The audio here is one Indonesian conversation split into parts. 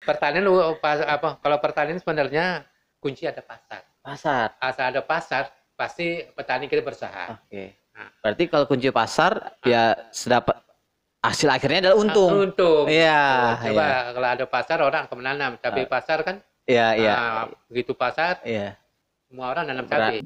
Pertanian apa? Kalau pertanian sebenarnya kunci ada pasar. Pasar. Asal ada pasar, pasti petani kita berusaha. Oke. Nah, Berarti kalau kunci pasar ya sedapat hasil akhirnya adalah untung. untung. Iya, Coba iya. kalau ada pasar orang akan menanam. Cabai pasar kan, Iya, iya. begitu pasar, Iya. semua orang nanam cabai.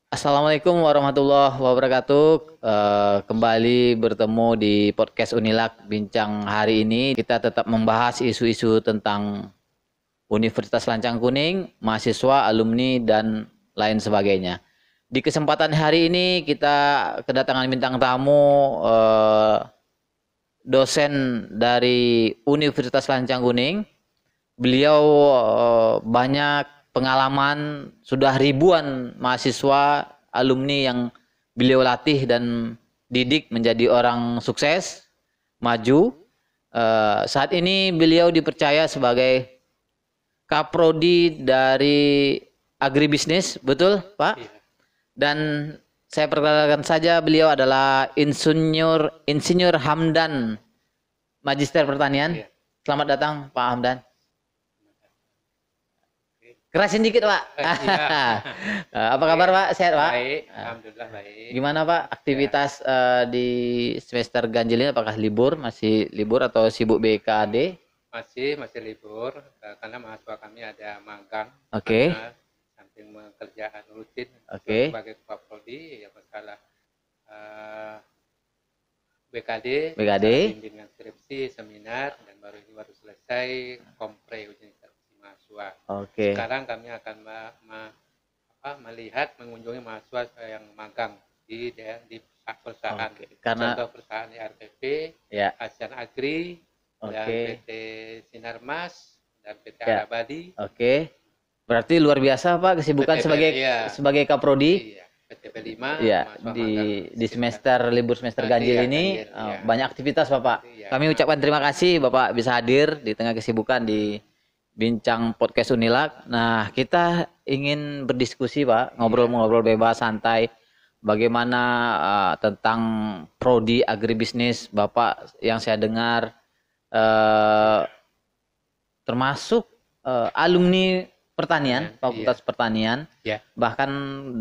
Assalamualaikum warahmatullahi wabarakatuh. Kembali bertemu di podcast Unilak. Bincang hari ini kita tetap membahas isu-isu tentang Universitas Lancang Kuning, mahasiswa, alumni, dan lain sebagainya. Di kesempatan hari ini kita kedatangan bintang tamu, dosen dari Universitas Lancang Kuning. Beliau banyak pengalaman, sudah ribuan mahasiswa, alumni yang beliau latih dan didik menjadi orang sukses, maju. Saat ini beliau dipercaya sebagai Kaprodi dari Agribisnis, betul Pak? Iya. Dan saya perkenalkan saja, beliau adalah Insinyur Hamdan, Magister Pertanian. Iya. Selamat datang Pak Hamdan. Kerasin dikit Pak. Iya. Apa kabar Pak? Sehat Pak? Baik, alhamdulillah baik. Gimana Pak aktivitas di semester ganjil ini? Apakah libur, masih libur atau sibuk BKD? Masih libur karena mahasiswa kami ada magang. Oke. Samping pekerjaan rutin Oke. sebagai kepala prodi, ya masalah BKD, bimbingan skripsi, seminar, dan baru selesai kompre ujian skripsi mahasiswa. Oke. Sekarang kami akan melihat, mengunjungi mahasiswa yang magang di perusahaan. Oke. Karena contoh perusahaan RPP, ya. Asian Agri, dan Oke. PT Sinarmas, dan PT Ya. Arabadi. Oke. Berarti luar biasa Pak kesibukan sebagai Kaprodi. Iya, PTP 5. Iya, di semester libur semester ganjil ini banyak aktivitas Bapak. Iya. Kami ucapkan terima kasih Bapak bisa hadir di tengah kesibukan di Bincang Podcast Unilak. Nah, kita ingin berdiskusi Pak, ngobrol-ngobrol bebas, santai. Bagaimana tentang prodi agribisnis Bapak yang saya dengar termasuk alumni pertanian, Fakultas Pertanian. Iya. Bahkan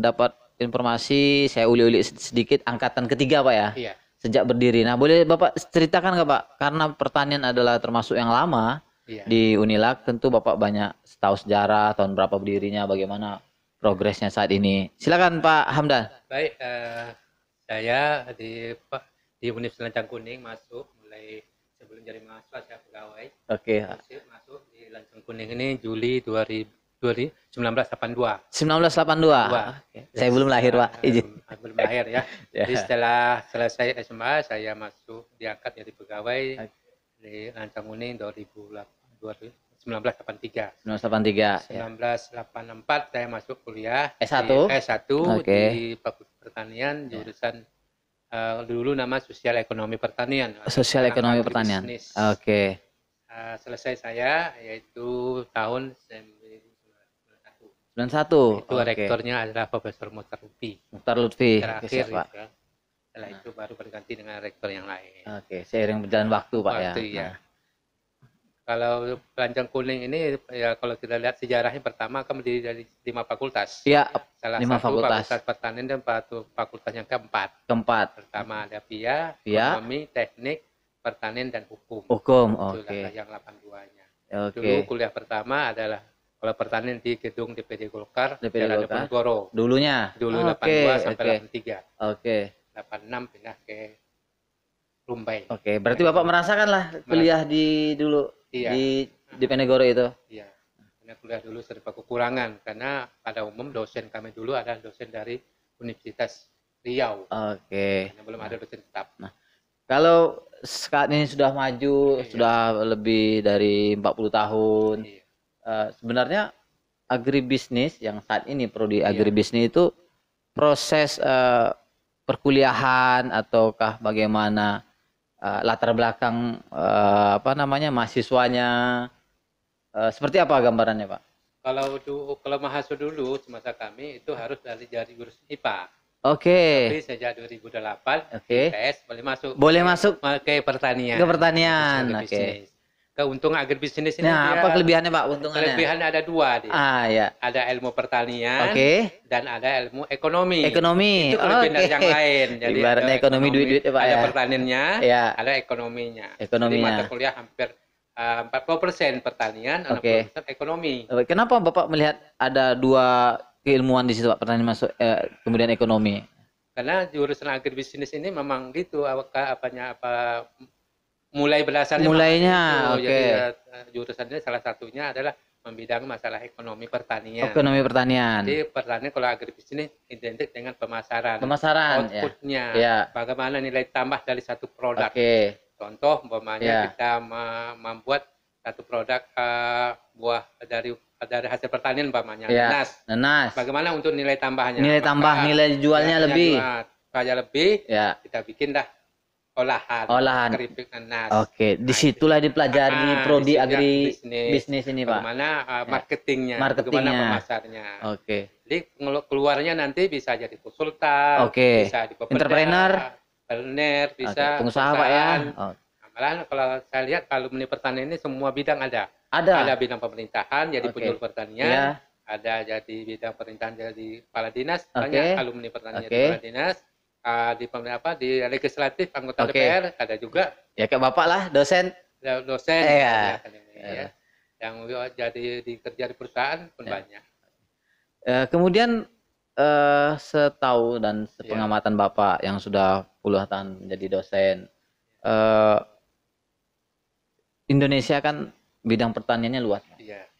dapat informasi, saya uli-uli sedikit, angkatan ketiga Pak ya, Iya. sejak berdiri. Nah, boleh Bapak ceritakan nggak Pak? Karena pertanian adalah termasuk yang lama di Unilak, tentu Bapak banyak tahu sejarah, tahun berapa berdirinya, bagaimana progresnya saat ini. Silakan Pak Hamdan. Baik, saya di Universitas Lancang Kuning masuk mulai sebelum jadi mahasiswa saya pegawai. Oke. Masuk di Lancang Kuning ini Juli 1982. 1982. Oke. Saya belum lahir Pak. Izin. Belum lahir ya. Jadi setelah selesai SMA saya diangkat jadi pegawai di Lancang Kuning 1983. 1984 saya masuk kuliah S1. Di Fakultas Pertanian jurusan dulu nama Sosial Ekonomi Pertanian. Sosial Ekonomi Pertanian. Oke. Selesai saya yaitu tahun 91. Itu rektornya adalah Profesor Mukhtar Lutfi. Terakhir ya. Setelah itu baru berganti dengan rektor yang lain. Oke, seiring berjalan waktu Pak ya. Ya. Kalau Lancang Kuning ini ya kalau kita lihat sejarahnya pertama kan berdiri dari 5 fakultas. Iya, salah 5 satu fakultas pertanian dan fakultas yang keempat. Pertama ada Ekonomi, Teknik, Pertanian dan Hukum. Oke. Yang 82-nya. Oke. Dulu kuliah pertama adalah kalau pertanian di gedung DPD Golkar, Jalan Diponegoro. Dulu 82 sampai 83. Oke. 86 pindah ke Rumbai. Oke, berarti Bapak merasakan lah kuliah di Diponegoro itu. Iya. Karena kuliah dulu serba kekurangan karena pada umum dosen kami dulu adalah dosen dari Universitas Riau. Oke. Belum ada dosen tetap. Nah, kalau saat ini sudah maju, sudah lebih dari 40 tahun. Sebenarnya agribisnis yang saat ini prodi agribisnis itu proses perkuliahan ataukah bagaimana latar belakang mahasiswanya Seperti apa gambarannya, Pak? Kalau mahasiswa dulu semasa kami itu harus dari jurusan IPA. Oke. Tapi sejak 2008 Oke. IPS Boleh masuk ke pertanian. ke pertanian. Oke. Agribisnis. Keuntungan agribisnis ini Nah, dia apa kelebihannya, Pak, untungannya? kelebihan ada dua dia. Ya. Ada ilmu pertanian Oke. dan ada ilmu ekonomi. Ekonomi. Itu kelebihan dari Oke. yang lain. Jadi Ibaratnya ada ekonomi duit-duit ya, Pak, ada ya. pertaniannya, Ya. ada ekonominya. Ekonominya. Jadi mata kuliah hampir 40% pertanian, Oke. 60% ekonomi. Kenapa Bapak melihat ada dua keilmuan di situ, Pak? Pertanian masuk, kemudian ekonomi. Karena jurusan agribisnis ini memang gitu mulai berdasarnya Mulainya, itu. oke. Jadi jurusan ini salah satunya adalah membidangi masalah ekonomi pertanian. Ekonomi pertanian. Jadi pertanian kalau agribisnis identik dengan pemasaran. Pemasaran, outputnya. Ya. Bagaimana nilai tambah dari satu produk. Oke. Contoh umpamanya Ya. kita membuat satu produk buah dari hasil pertanian umpamanya Ya. nanas. Nanas. Bagaimana untuk nilai tambahnya? Nilai tambah, nilai jualnya lebih. Supaya lebih, Ya. kita bikin dah Olahan. keripik nanas. Oke, disitulah dipelajari prodi disitunya bisnis ini, Pak. Bagaimana marketingnya, Marketingnya. bagaimana pemasarnya. Oke. Jadi keluarnya nanti bisa jadi konsultan, Oke. bisa di Entrepreneur. bisa Pengusaha, Pak, ya. perusahaan. Malahan kalau saya lihat alumni pertanian ini semua bidang ada. Ada. Ada bidang pemerintahan, jadi Oke. penyuluh pertanian. Ya. Ada jadi bidang pemerintahan, jadi kepala dinas. Oke. Banyak alumni pertanian Oke. jadi kepala dinas. Di legislatif, anggota Oke. DPR, ada juga Ya kayak Bapak lah, dosen. dosen. Iya. Ya. Yang jadi kerja di perusahaan pun Ya. banyak. Kemudian setahu dan sepengamatan Bapak yang sudah puluhan tahun menjadi dosen, Indonesia kan bidang pertaniannya luas. Iya.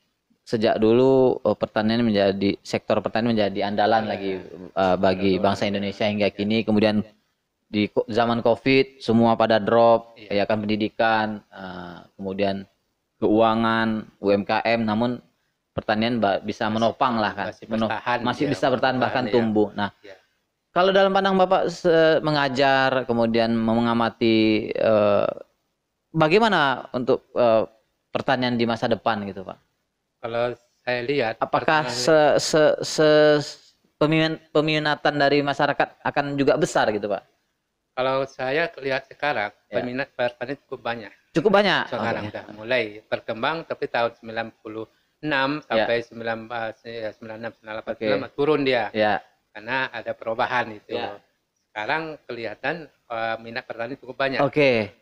Sejak dulu sektor pertanian menjadi andalan lagi bagi bangsa Indonesia hingga kini. Kemudian di zaman COVID semua pada drop, ya kan, pendidikan, kemudian keuangan, UMKM, namun pertanian bisa menopang lah kan, masih bisa bertahan bahkan tumbuh. Nah, kalau dalam pandang Bapak mengajar kemudian mengamati, bagaimana untuk pertanian di masa depan gitu, Pak? Kalau saya lihat, apakah peminatan dari masyarakat akan juga besar gitu, Pak? Kalau saya lihat sekarang, peminat pertanian cukup banyak. Cukup banyak. Sekarang udah mulai berkembang, tapi tahun 96 sampai 96 turun dia. Ya. Karena ada perubahan itu. Ya. Sekarang kelihatan minat pertanian cukup banyak. Oke.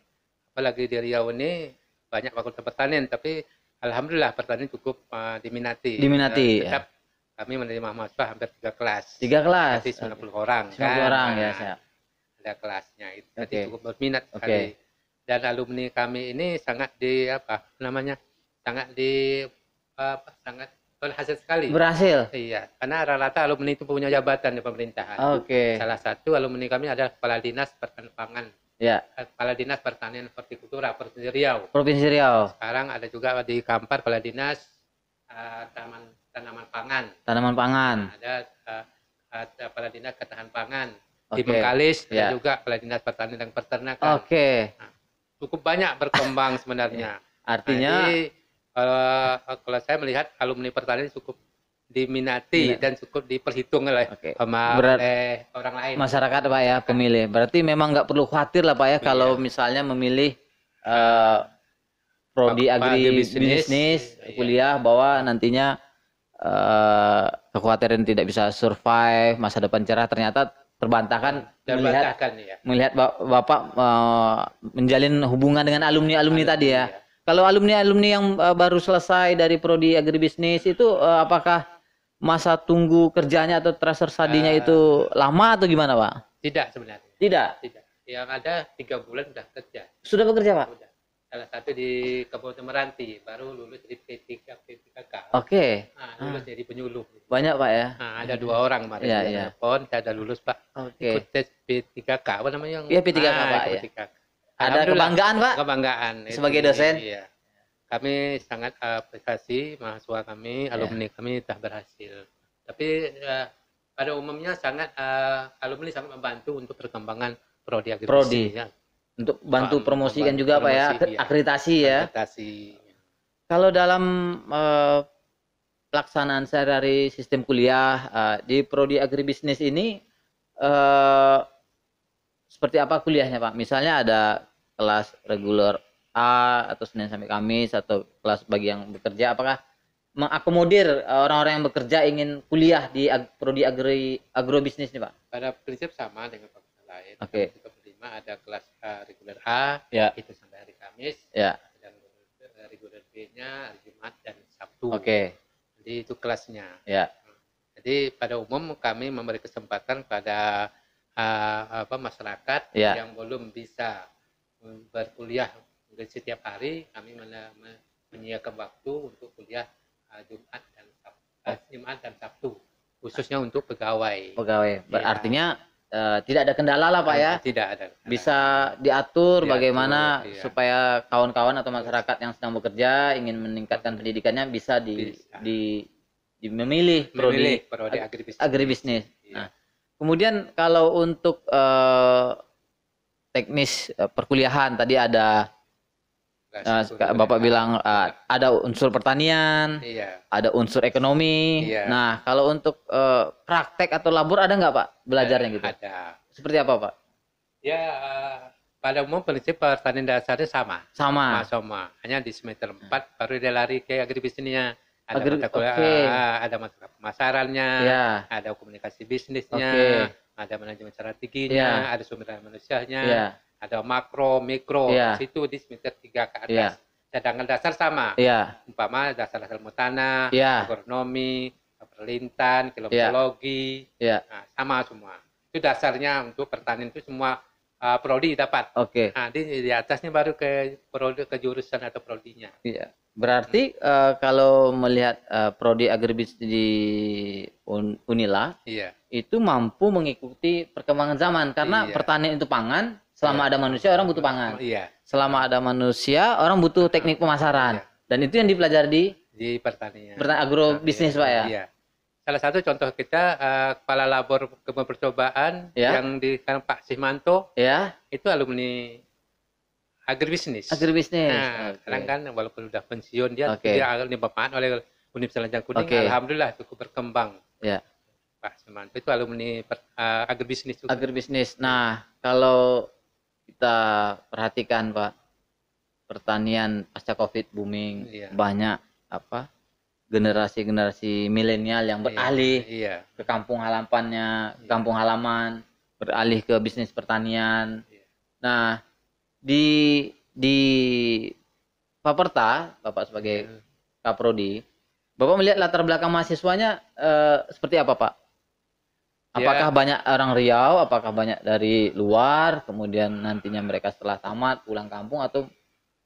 Apalagi di Riau ini banyak fakultas pertanian, tapi alhamdulillah pertanian cukup diminati. Tetap kami menerima mahasiswa hampir 3 kelas. 3 kelas. Berarti 90 orang. 90 orang ya, saya. Ada kelasnya itu. Jadi cukup berminat sekali. Dan alumni kami ini sangat sangat berhasil sekali. Berhasil. Iya, karena rata-rata alumni itu punya jabatan di pemerintahan. Oke. Salah satu alumni kami adalah Kepala Dinas Pertanian Pangan. Ya. Kepala Dinas Pertanian Hortikultura Provinsi Riau. Provinsi Riau. Sekarang ada juga di Kampar Kepala Dinas Tanaman Pangan. Tanaman pangan. Ada Kepala Dinas Ketahanan Pangan. Di Bengkalis ada juga Kepala Dinas Pertanian dan Peternakan. Oke. Nah, cukup banyak berkembang sebenarnya. Artinya kalau saya melihat alumni pertanian cukup diminati dan cukup diperhitung oleh orang lain. Masyarakat, Pak, ya, pemilih. Berarti memang nggak perlu khawatir lah, Pak, ya, kalau misalnya memilih prodi agribisnis kuliah, bahwa nantinya kekhawatiran tidak bisa survive, masa depan cerah, ternyata terbantahkan melihat Bapak menjalin hubungan dengan alumni tadi ya. Kalau alumni yang baru selesai dari prodi agribisnis itu apakah masa tunggu kerjanya atau transfer studinya itu lama atau gimana, Pak? Tidak sebenarnya. Tidak. Yang ada 3 bulan sudah kerja. Sudah bekerja, Pak? Sudah. Salah satu di Kabupaten Meranti, baru lulus di P3K. Oke. Lulus jadi penyuluh. Banyak, Pak, ya? Ada 2 orang kemarin. Iya. Saya ada lulus, Pak. Oke. Ikut tes P3K, apa namanya? Iya, P3K, Pak, ya. Ada kebanggaan, Pak? Kebanggaan. Sebagai dosen? Iya. Kami sangat apresiasi mahasiswa kami, alumni kami telah berhasil. Tapi pada umumnya alumni sangat membantu untuk perkembangan prodi agribisnis. Untuk bantu promosikan juga, Pak, ya, akreditasi ya. Akreditasi. Kalau dalam pelaksanaan sehari-hari sistem kuliah di prodi agribisnis ini seperti apa kuliahnya Pak? Misalnya ada kelas reguler A atau Senin sampai Kamis atau kelas bagi yang bekerja, apakah mengakomodir orang-orang yang bekerja ingin kuliah di prodi agrobisnis nih Pak? Pada prinsip sama dengan fakultas lain. Oke. Kita berlima ada kelas reguler A, Ya. itu sampai hari Kamis. Ya. Dan reguler B-nya hari Jumat dan Sabtu. Oke. Jadi itu kelasnya. Ya. Jadi pada umum kami memberi kesempatan pada masyarakat Ya. yang belum bisa berkuliah setiap hari, kami menyediakan waktu untuk kuliah Jumat dan Sabtu, khususnya untuk pegawai. Pegawai. Ya. Berartinya tidak ada kendala lah Pak ya. Tidak ada. Bisa diatur bagaimana iya. supaya kawan-kawan atau masyarakat yang sedang bekerja ingin meningkatkan pendidikannya bisa memilih prodi agribisnis. Iya. Nah, kemudian kalau untuk teknis perkuliahan tadi ada Bapak bilang ada unsur pertanian, Iya. ada unsur ekonomi. Iya. Nah, kalau untuk praktek atau labor ada nggak Pak belajarnya gitu? Ada. Seperti apa Pak? Ya, pada umum prinsip pertanian dasarnya sama. Sama. Hanya di semester 4 baru dia lari ke agribisnisnya. Ada mata kuliah, Oke. ada mata pemasarannya, Ya. ada komunikasi bisnisnya, Oke. ada manajemen strateginya, Ya. ada sumber daya manusianya, Ya. ada makro, mikro. Ya. Situ di semester 3 ke Ya. atas. Cadangan dasar sama. Iya. Umpama dasar ilmu tanah, Ya. agronomi, perlintan, klimatologi, Ya. nah, sama semua. Itu dasarnya untuk pertanian itu semua prodi dapat. Oke. Nah, di atasnya baru ke prodi, ke jurusan atau prodinya. Iya. Berarti kalau melihat prodi agribisnis di Unila Iya. itu mampu mengikuti perkembangan zaman karena Iya. pertanian itu pangan. Selama ada manusia orang butuh pangan. Iya. Selama ada manusia orang butuh teknik pemasaran. Iya. Dan itu yang dipelajari Di pertanian. agrobisnis Pak ya. Iya. Salah satu contoh kita kepala labor kebun percobaan Ya. yang di Pak Simanto Ya. itu alumni agribisnis. Agribisnis. Nah, Oke. sekarang kan walaupun sudah pensiun dia Oke. dia dimanfaat oleh Universitas Lanjang Kuning. Oke. Alhamdulillah cukup berkembang. Ya. Pak Simanto itu alumni agribisnis juga. Agribisnis. Nah, kalau kita perhatikan Pak, pertanian pasca Covid booming, Iya. banyak generasi-generasi milenial yang beralih Iya. ke kampung halamannya, ke kampung halaman, beralih ke bisnis pertanian. Iya. Nah, di Paperta, Bapak sebagai Kaprodi, Bapak melihat latar belakang mahasiswanya seperti apa, Pak? Apakah banyak orang Riau, apakah banyak dari luar, kemudian nantinya mereka setelah tamat pulang kampung atau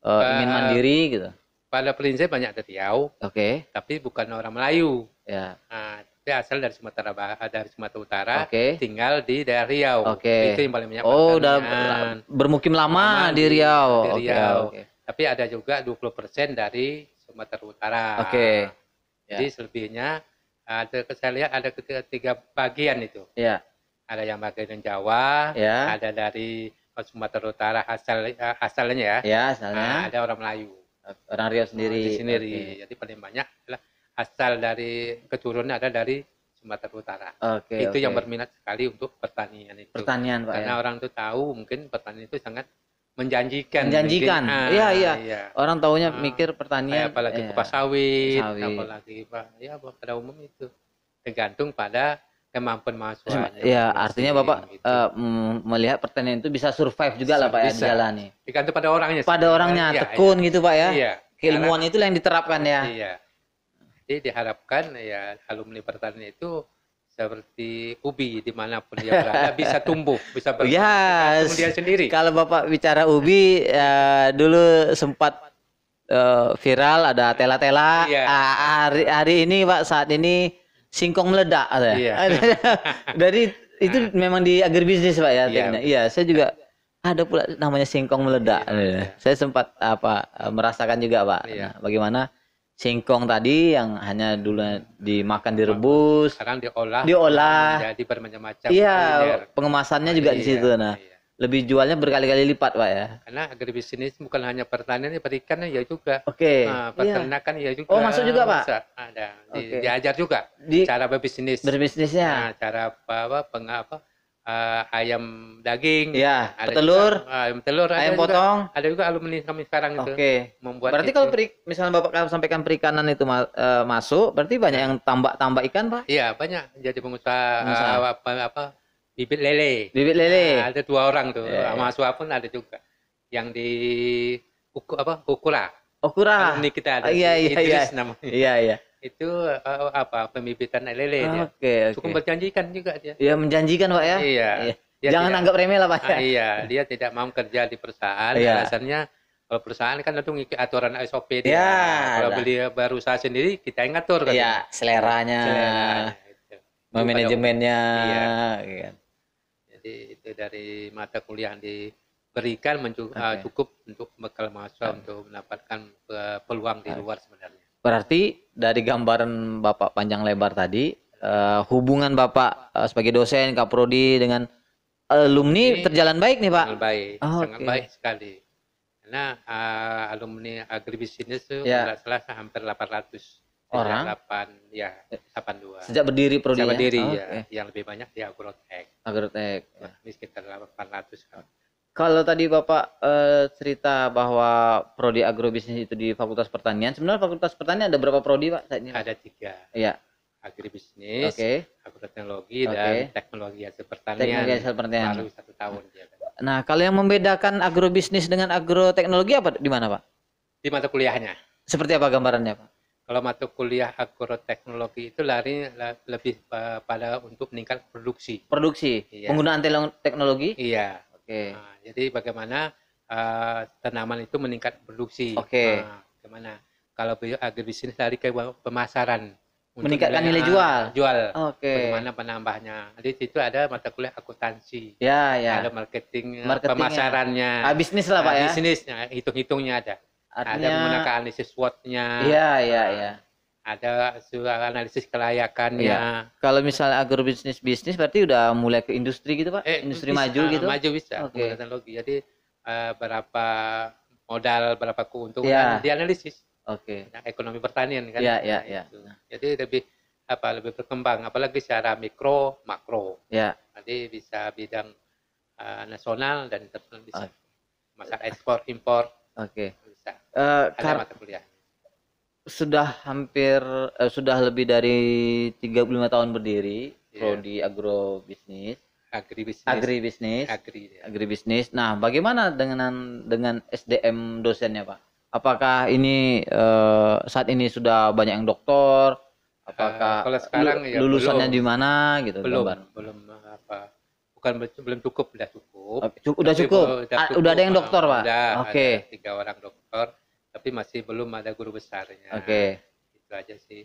ingin mandiri gitu? Pada prinsip banyak dari Riau, Oke, tapi bukan orang Melayu. ya, Nah, dia asal dari Sumatera Utara, oke, tinggal di daerah Riau. Oke. Itu yang paling banyak oh, udah pertanian. bermukim lama Lama di Riau. di Oke, Riau. oke. Tapi ada juga 20% dari Sumatera Utara. Oke. Jadi selebihnya saya lihat ada ketiga bagian itu. Ya, Ada yang bagian Jawa, Ya. ada dari Sumatera Utara asalnya ya. ya, asalnya Ada orang Melayu orang Riau sendiri. di sendiri. Oke. Jadi paling banyak adalah asal dari keturunan ada dari Sumatera Utara. Oke, Itu yang oke. berminat sekali untuk pertanian itu. Pertanian, Pak, Karena ya. orang itu tahu mungkin pertanian itu sangat menjanjikan. Menjanjikan. Mungkin. Iya, iya. Iya. Orang taunya Ah, mikir pertanian. Apalagi ya. kupas sawit, Sawit. apalagi ya pada umum itu tergantung pada kemampuan mahasiswa. Ya, artinya Bapak gitu. melihat pertanian itu bisa survive juga lah Pak ya Bisa. dijalani. Tergantung pada orangnya. Pada orangnya Iya, tekun gitu Pak ya. Iya. Keilmuan itu yang diterapkan ya. Iya. Jadi diharapkan ya alumni pertanian itu seperti ubi dimanapun dia berada bisa tumbuh, bisa berkembang. Yes. Tergantung dia sendiri. Kalau Bapak bicara ubi dulu sempat viral ada tela-tela. Iya. Hari ini Pak saat ini singkong meledak ada. Iya. Dari itu memang di agribisnis Pak ya. Iya. tekniknya. Iya, saya juga ada pula namanya singkong meledak. Iya. Saya sempat merasakan juga Pak. Iya. Nah, bagaimana singkong tadi yang hanya dulu dimakan direbus, Sekarang diolah diolah. jadi bermacam-macam Iya, kuliner. pengemasannya juga di Iya, situ. Nah, iya. lebih jualnya berkali-kali lipat Pak ya. Karena agribisnis bukan hanya pertanian, perikannya ya juga. Oke. Nah, Iya. peternakan ya juga. Oh, masuk juga, Pak? Bisa, ada. Oke. Diajar juga Di cara berbisnis. berbisnisnya. Nah, cara ayam daging. Iya, Ada petelur, juga, ayam telur ada ayam juga. potong. Ada juga alumni kami sekarang itu Oke. membuat Berarti itu. kalau misalnya Bapak sampaikan perikanan itu masuk, berarti banyak yang tambak ikan, Pak? Iya, banyak jadi pengusaha, Pengusaha. bibit lele. Bibit lele. Nah, ada 2 orang tuh. Iya, iya. Sama Aswa pun ada juga. Yang di Ukura. Okura. Alumni kita ada. Iya, si iya, iya. Idris namanya. Iya, iya. Itu pembibitan lele dia. Oke, Cukup oke. menjanjikan juga dia. Ya menjanjikan, Pak ya. Iya. Iya. Dia Jangan tidak- anggap remeh lah, Pak ya. Iya, dia tidak mau kerja di perusahaan. Iya. Alasannya kalau perusahaan kan tentu ngikut aturan SOP dia. Iya, Kalau lah. beli baru usaha sendiri kita yang ngatur kan. Iya, seleranya, Itu. manajemennya. Iya. Iya. Jadi itu dari mata kuliah yang diberikan Oke. cukup untuk bekal mahasiswa untuk mendapatkan peluang di luar sebenarnya. Berarti dari gambaran Bapak panjang lebar tadi, hubungan Bapak sebagai dosen Kaprodi dengan alumni Ini terjalan baik nih Pak. Sangat baik, Oh, sangat oke. baik sekali. Karena alumni agribisnis itu Ya. nggak salah hampir 800 Orang? 82. Sejak berdiri Prodi Sejak ya? berdiri Oh, ya. oke. Yang lebih banyak di Agrotek. Agrotek. Ini sekitar 800 kan. Kalau tadi Bapak cerita bahwa prodi agrobisnis itu di Fakultas Pertanian, sebenarnya Fakultas Pertanian ada berapa prodi Pak saat ini? Ada 3. Iya. Agribisnis, Oke. agroteknologi, Oke. dan teknologi hasil pertanian. Teknologi hasil pertanian. Baru 1 tahun dia. Nah, kalau yang membedakan agrobisnis dengan agroteknologi apa di mana Pak? Di mata kuliahnya. Seperti apa gambarannya Pak? Kalau mata kuliah agroteknologi itu lebih pada untuk meningkat produksi. Produksi, Iya. penggunaan teknologi. Iya. Oke. Nah, jadi bagaimana tanaman itu meningkat produksi. Oke. Nah, bagaimana kalau agribisnis dari ke pemasaran. Untuk Meningkatkan nilai jual. Jual. Oke. Bagaimana penambahnya. Jadi itu ada mata kuliah akuntansi. Ya, ya. Ada marketing, Marketingnya. pemasarannya. Bisnis lah Pak ya. Bisnisnya, hitung-hitungnya ada. Ada Artinya, menggunakan analisis SWOT-nya. iya, iya, iya. Ada analisis kelayakannya. Iya. Kalau misalnya agrobisnis berarti udah mulai ke industri gitu Pak? Industri Bisa, maju gitu? Maju bisa. Oke. Menggunakan teknologi. Jadi berapa modal, berapa keuntungan Iya. dianalisis. Oke. Nah, ekonomi pertanian kan. Iya, iya, iya. Gitu. Jadi lebih berkembang, apalagi secara mikro, makro. Ya. Nanti bisa bidang nasional dan internasional bisa. Oke. Masalah ekspor, impor Oke. bisa. Ada Kar- mata kuliah. sudah lebih dari 35 tahun berdiri Iya. prodi agrobisnis, Agribisnis. agribisnis. Agri. Nah, bagaimana dengan SDM dosennya, Pak? Apakah ini saat ini sudah banyak yang doktor? Apakah Kalau sekarang ya lulusannya belum. di mana gitu? belum gambar? belum cukup, udah cukup. Udah Tapi cukup. cukup. Udah ada yang doktor, Pak? Udah, Oke. ada 3 orang dokter, tapi masih belum ada guru besarnya. Oke. Itu aja sih.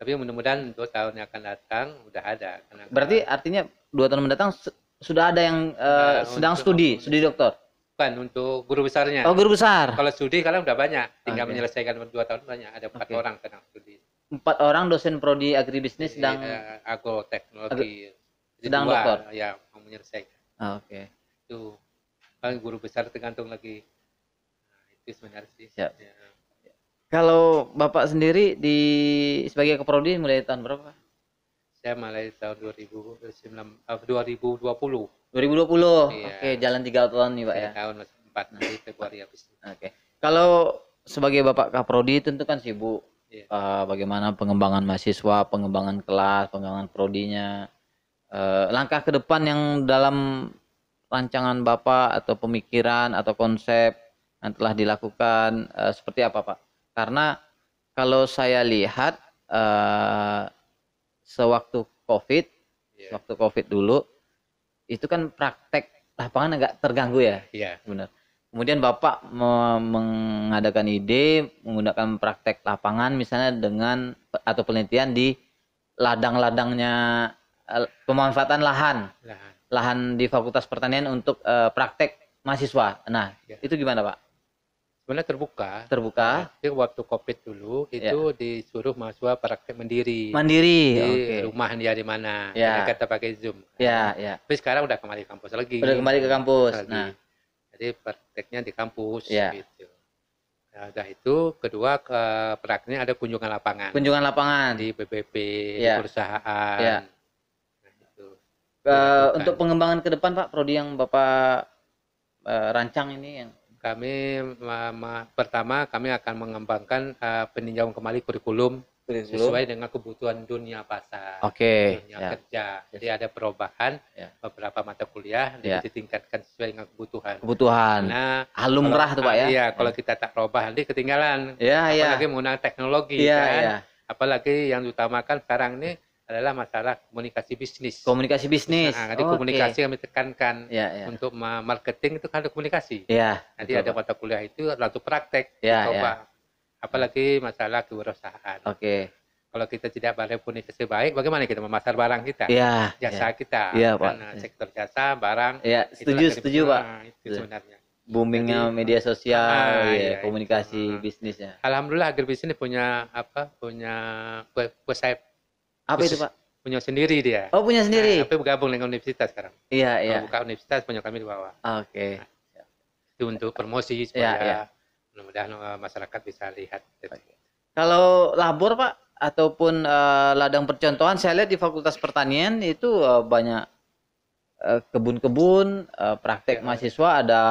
Tapi mudah-mudahan untuk tahun yang akan datang udah ada. Berarti artinya 2 tahun mendatang sudah ada yang sedang studi doktor. bukan untuk guru besarnya. Oh, guru besar. Kalau studi kalau udah banyak, tinggal Oke. menyelesaikan 2 tahun banyak. Ada 4 Oke. orang sedang studi. 4 orang dosen prodi agribisnis sedang agroteknologi. sedang Dua, doktor. Ya, mau menyelesaikan. Oke. Itu kan guru besar tergantung lagi. Nah, itu sebenarnya sih. Siap. Ya. Kalau Bapak sendiri sebagai keprodi mulai tahun berapa? Saya mulai tahun 2020. 2020. Iya. Oke, jalan 3 tahun nih, Pak ya. Tahun masih 4 nanti Februari habis. Oke. Kalau sebagai Bapak Kaprodi tentu kan sibuk. Iya. Bagaimana pengembangan mahasiswa, pengembangan kelas, pengembangan prodinya. Langkah ke depan yang dalam rancangan Bapak atau pemikiran atau konsep yang telah dilakukan seperti apa, Pak? Karena kalau saya lihat sewaktu COVID, Iya. waktu COVID dulu itu kan praktek lapangan agak terganggu ya, Iya. benar. Kemudian Bapak mengadakan ide menggunakan praktek lapangan misalnya dengan atau penelitian di ladang-ladangnya pemanfaatan lahan di Fakultas Pertanian untuk praktek mahasiswa. Nah, Ya. itu gimana Pak? sebenarnya terbuka. Terbuka. Tapi waktu COVID dulu itu disuruh mahasiswa praktek mandiri. Mandiri. Di rumah dia di mana. Ya. Kita pakai Zoom. Ya, ya. Tapi sekarang udah kembali ke kampus lagi. Udah kembali ke kampus. Lagi. Nah, jadi prakteknya di kampus ya. gitu. Nah, udah itu kedua ke prakteknya ada kunjungan lapangan. Kunjungan lapangan Di BPP, Ya. di perusahaan. Ya. Nah, itu. Untuk pengembangan ke depan Pak, prodi yang Bapak rancang ini yang Kami pertama kami akan mengembangkan peninjauan kembali kurikulum sesuai dengan kebutuhan dunia pasar, dunia kerja. Jadi ada perubahan beberapa mata kuliah ditingkatkan sesuai dengan kebutuhan. Nah, lumrah tuh Pak ya. Iya, kalau kita tak rubah nanti ketinggalan. Apalagi menggunakan teknologi kan. Apalagi yang diutamakan sekarang ini adalah masalah komunikasi bisnis. Komunikasi bisnis. Nah, jadi komunikasi kami tekankan untuk marketing itu kan ada komunikasi. Nanti ada mata kuliah itu lalu praktek. Coba. Apalagi masalah kewirausahaan. Kalau kita tidak pada komunikasi baik, bagaimana kita memasar barang kita? Jasa kita. Karena sektor jasa, barang. Setuju Pak. Itu sebenarnya. Boomingnya media sosial, komunikasi bisnisnya. Alhamdulillah agribisnis punya website. Apa itu Pak? Punya sendiri dia. Oh, punya sendiri. Tapi bergabung dengan universitas sekarang. Iya. Buka universitas punya kami di bawah. Itu untuk promosi supaya mudah-mudahan masyarakat bisa lihat. Kalau labor Pak ataupun ladang percontohan, saya lihat di Fakultas Pertanian itu banyak kebun-kebun, praktek mahasiswa ada.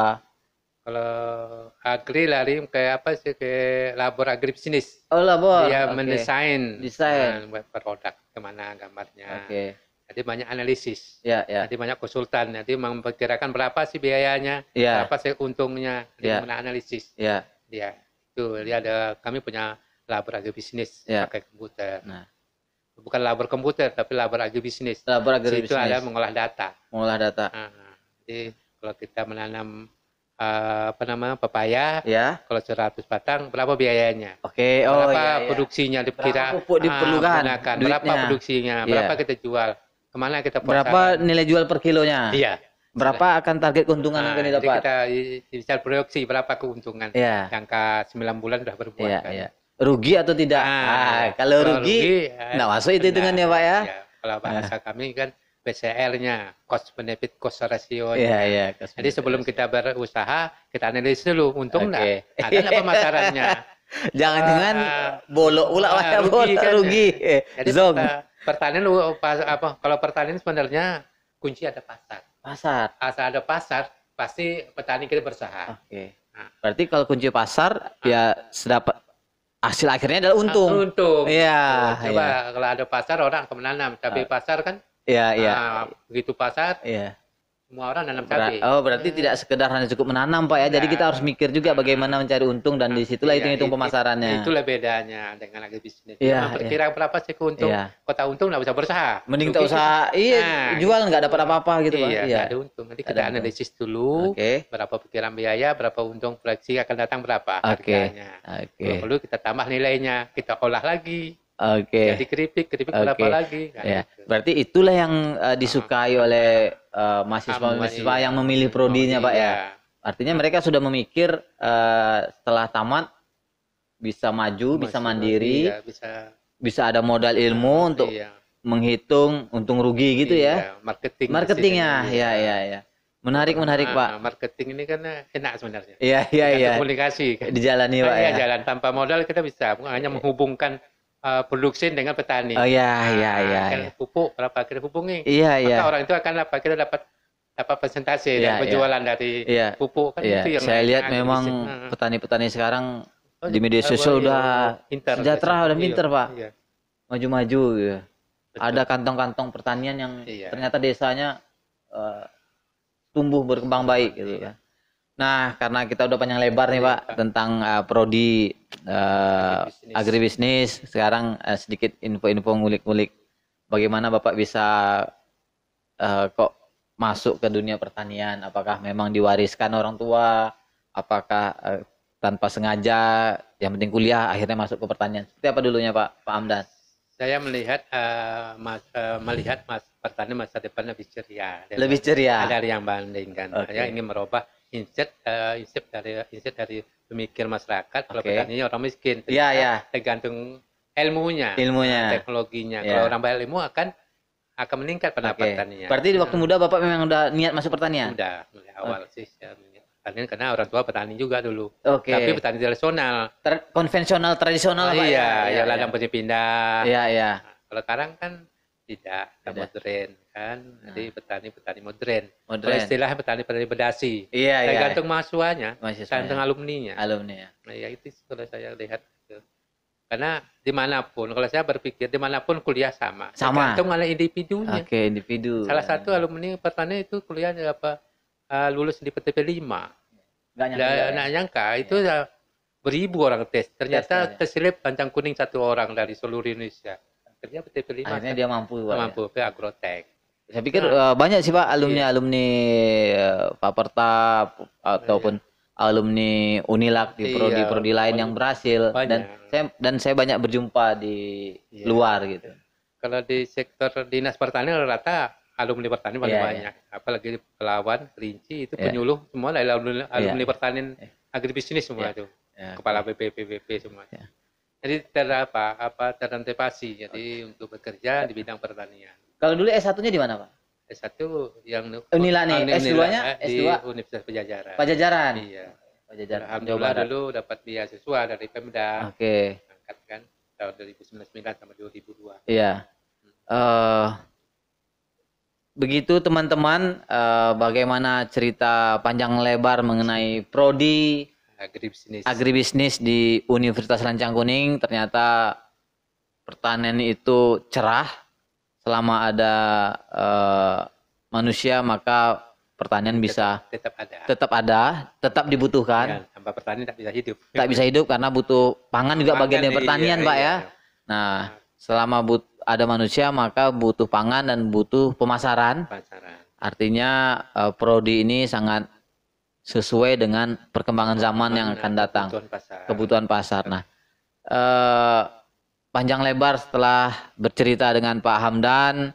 Kalau agri lari kayak apa sih, kayak labor agribisnis. Oh, labor. Dia mendesain buat produk kemana gambarnya. Jadi banyak analisis. Jadi banyak konsultan. Nanti memperkirakan berapa sih biayanya, berapa sih untungnya. Dia menganalisis. Dia ada, kami punya labor agribisnis pakai komputer. Bukan labor komputer, tapi labor agribisnis. Labor agribisnis. Itu ada mengolah data. Jadi kalau kita menanam pepaya, kalau 100 batang berapa biayanya? Berapa produksinya dikira pupuk diperlukan? Berapa produksinya? Berapa kita jual? Kemana kita pasarkan? Berapa nilai jual per kilonya? Berapa akan target keuntungan yang akan didapat? Kita bisa proyeksi berapa keuntungan. Jangka 9 bulan sudah berbuah. Rugi atau tidak? Kalau rugi, masuk itu hitungannya Pak ya? Kalau bahasa kami kan PCR-nya, cost benefit cost ratio. Jadi sebelum kita berusaha, kita analisis dulu untung enggak? Ada enggak pemasarannya? Jangan-jangan bolok pula Pak ya, rugi. Jadi pertanian kalau pertanian sebenarnya kunci ada pasar. Asal ada pasar, pasti petani kita berusaha. Berarti kalau kunci pasar ya sedapat hasil akhirnya adalah untung. Coba kalau ada pasar orang akan menanam, cabai pasar kan? Begitu pasar, semua orang nanam cabai. Berarti tidak sekedar hanya cukup menanam Pak ya. Jadi kita harus mikir juga bagaimana mencari untung dan disitulah hitung-hitung pemasarannya. Itulah bedanya dengan agribisnis. Perkiraan berapa sih keuntung? Kota untung nggak bisa berusaha. Mending tak usaha, jual nggak dapat apa-apa gitu Pak. Nggak ada untung. Nanti kita analisis dulu berapa perkiraan biaya, berapa untung, proyeksi akan datang berapa harganya. Perlu kita tambah nilainya, kita olah lagi. Jadi keripik berapa lagi? Berarti itulah yang disukai oleh mahasiswa yang memilih prodinya Pak ya. Artinya mereka sudah memikir setelah tamat bisa maju, bisa mandiri, bisa ada modal ilmu untuk menghitung untung rugi gitu ya. Marketingnya, Menarik Pak. Marketing ini kan enak sebenarnya. Komunikasi dijalani Pak ya. Jalan tanpa modal kita bisa, hanya menghubungkan produksi dengan petani. Pupuk berapa kita hubungi. Maka orang itu akan kita dapat persentase dari penjualan dari pupuk kan itu yang saya lihat memang petani-petani sekarang di media sosial udah sejahtera, udah pinter Pak. Maju-maju ya. Ada kantong-kantong pertanian yang ternyata desanya tumbuh berkembang baik gitu kan. Nah, karena kita udah panjang lebar nih Pak tentang prodi agribisnis, sekarang sedikit info-info ngulik-ngulik bagaimana Bapak bisa kok masuk ke dunia pertanian. Apakah memang diwariskan orang tua? Apakah tanpa sengaja, yang penting kuliah akhirnya masuk ke pertanian? Seperti apa dulunya Pak Hamdan? Saya melihat pertanian masa depan lebih ceria. Lebih ceria. Ada yang bandingkan. Saya ingin merubah insight dari pemikir masyarakat, kalau petaninya orang miskin. Tergantung ilmunya, teknologinya. Kalau orang berilmu akan meningkat pendapatannya. Berarti di waktu muda Bapak memang udah niat masuk pertanian? Udah, mulai awal sih. Pertanian karena orang tua petani juga dulu. Tapi petani tradisional. Konvensional, tradisional Pak? Iya, ladang pindah. Iya. Kalau sekarang kan tidak modern kan. Jadi petani modern. Kalau istilahnya petani berdasi. Tergantung mahasiswanya, tergantung alumninya. Nah, ya itu kalau saya lihat. Karena dimanapun, kalau saya berpikir dimanapun kuliah sama. Tergantung oleh individunya. Individu. Salah satu alumni pertanian itu kuliah lulus di PTP 5. Nggak nyangka itu beribu orang tes. Ternyata keselip kacang kuning 1 orang dari seluruh Indonesia. Kerja PTP 5. Akhirnya dia mampu ke agrotek. Saya pikir banyak sih Pak alumni Paperta ataupun alumni Unilag di prodi lain yang berhasil. Dan saya banyak berjumpa di luar gitu. Kalau di sektor dinas pertanian rata alumni pertanian paling banyak. Apalagi Pelawan, Kerinci itu penyuluh semua dari alumni pertanian agribisnis semua itu. Kepala BPP semua. Jadi terantisipasi. Jadi untuk bekerja di bidang pertanian. Kalau dulu S1-nya di mana, Pak? S1 yang Unilag nih, S2-nya di Universitas Pajajaran. Pajajaran. Iya. Pajajaran. Alhamdulillah dulu dapat beasiswa dari Pemda. Angkat kan tahun 2019 sampai 2002. Iya. Begitu teman-teman, bagaimana cerita panjang lebar mengenai prodi agribisnis di Universitas Lancang Kuning. Ternyata pertanian itu cerah. Selama ada manusia maka pertanian bisa tetap dibutuhkan. Tanpa pertanian tak bisa hidup. Tak bisa hidup karena butuh pangan juga bagian dari pertanian, Pak ya. Nah, selama ada manusia maka butuh pangan dan butuh pemasaran. Artinya prodi ini sangat sesuai dengan perkembangan zaman yang akan datang, kebutuhan pasar. Nah, panjang lebar setelah bercerita dengan Pak Hamdan,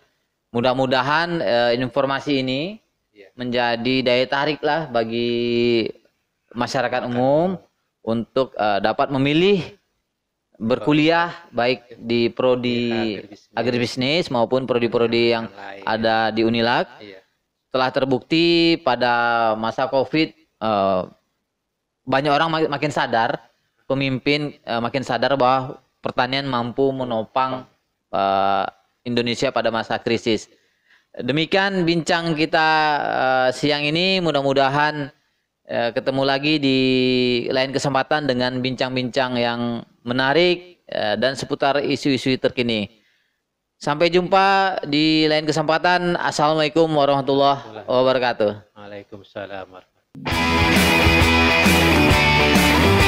mudah-mudahan informasi ini menjadi daya tarik lah bagi masyarakat umum untuk dapat memilih berkuliah baik di prodi agribisnis maupun prodi-prodi yang ada di Unilag. Telah terbukti pada masa Covid, banyak orang makin sadar, pemimpin makin sadar bahwa pertanian mampu menopang Indonesia pada masa krisis. Demikian bincang kita siang ini. Mudah-mudahan ketemu lagi di lain kesempatan dengan bincang-bincang yang menarik dan seputar isu-isu terkini. Sampai jumpa di lain kesempatan. Assalamualaikum warahmatullahi wabarakatuh. Waalaikumsalam warahmatullahi wabarakatuh.